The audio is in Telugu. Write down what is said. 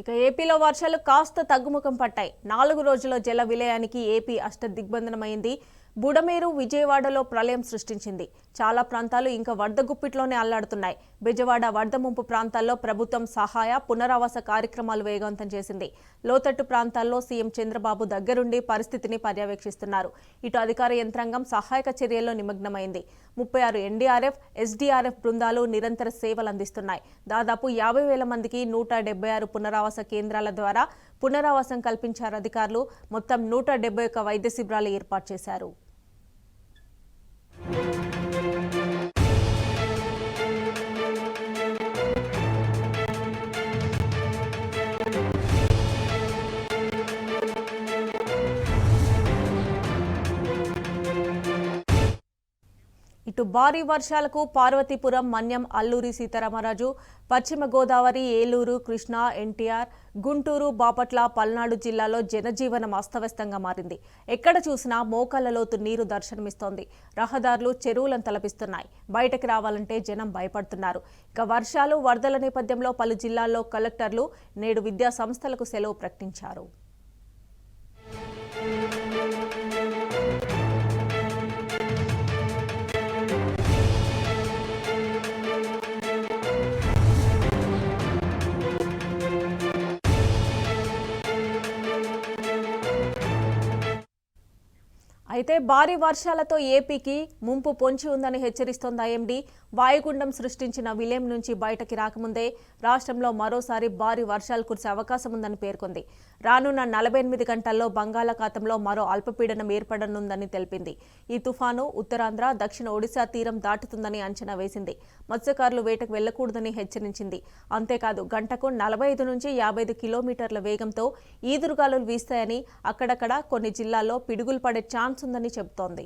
ఇక ఏపీలో వర్షాలు కాస్త తగ్గుముఖం పట్టాయి. 4 రోజుల జల విలయానికి ఏపీ అష్టదిగ్బంధనమైంది. బుడమేరు విజయవాడలో ప్రళయం సృష్టించింది. చాలా ప్రాంతాలు ఇంకా వరద గుప్పిట్లోనే అల్లాడుతున్నాయి. బెజవాడ వరద ముంపు ప్రాంతాల్లో ప్రభుత్వం సహాయ పునరావాస కార్యక్రమాలు వేగవంతం చేసింది. లోతట్టు ప్రాంతాల్లో సీఎం చంద్రబాబు దగ్గరుండి పరిస్థితిని పర్యవేక్షిస్తున్నారు. ఇటు అధికార యంత్రాంగం సహాయక చర్యల్లో నిమగ్నమైంది. 36 ఎన్డీఆర్ఎఫ్, ఎస్డీఆర్ఎఫ్ బృందాలు నిరంతర సేవలు అందిస్తున్నాయి. దాదాపు 50,000 మందికి 176 పునరావాస కేంద్రాల ద్వారా పునరావాసం కల్పించారు అధికారులు. మొత్తం 171 వైద్య శిబిరాలు ఏర్పాటు చేశారు. ఇటు భారీ వర్షాలకు పార్వతీపురం, మన్యం, అల్లూరి సీతారామరాజు, పశ్చిమ గోదావరి, ఏలూరు, కృష్ణా, ఎన్టీఆర్, గుంటూరు, బాపట్ల, పల్నాడు జిల్లాలో జనజీవనం అస్తవ్యస్తంగా మారింది. ఎక్కడ చూసినా మోకాళ్ల లోతు నీరు దర్శనమిస్తోంది. రహదారులు, చెరువులను తలపిస్తున్నాయి. బయటకు రావాలంటే జనం భయపడుతున్నారు. ఇక వర్షాలు, వరదల నేపథ్యంలో పలు జిల్లాల్లో కలెక్టర్లు నేడు విద్యా సంస్థలకు సెలవు ప్రకటించారు. అయితే భారీ వర్షాలతో ఏపీకి ముంపు పొంచి ఉందని హెచ్చరిస్తోంది ఐఎండీ. వాయుగుండం సృష్టించిన విలేం నుంచి బయటకి రాకముందే రాష్ట్రంలో మరోసారి భారీ వర్షాలు కురిసే అవకాశం ఉందని పేర్కొంది. రానున్న 48 గంటల్లో బంగాళాఖాతంలో మరో అల్పపీడనం ఏర్పడనుందని తెలిపింది. ఈ తుఫాను ఉత్తరాంధ్ర, దక్షిణ ఒడిశా తీరం దాటుతుందని అంచనా వేసింది. మత్స్యకారులు వేటకు వెళ్లకూడదని హెచ్చరించింది. అంతేకాదు గంటకు 45 నుంచి 55 కిలోమీటర్ల వేగంతో ఈదురుగాలులు వీస్తాయని, అక్కడక్కడ కొన్ని జిల్లాల్లో పిడుగులు పడే ఛాన్స్ ఉందని చెబుతోంది.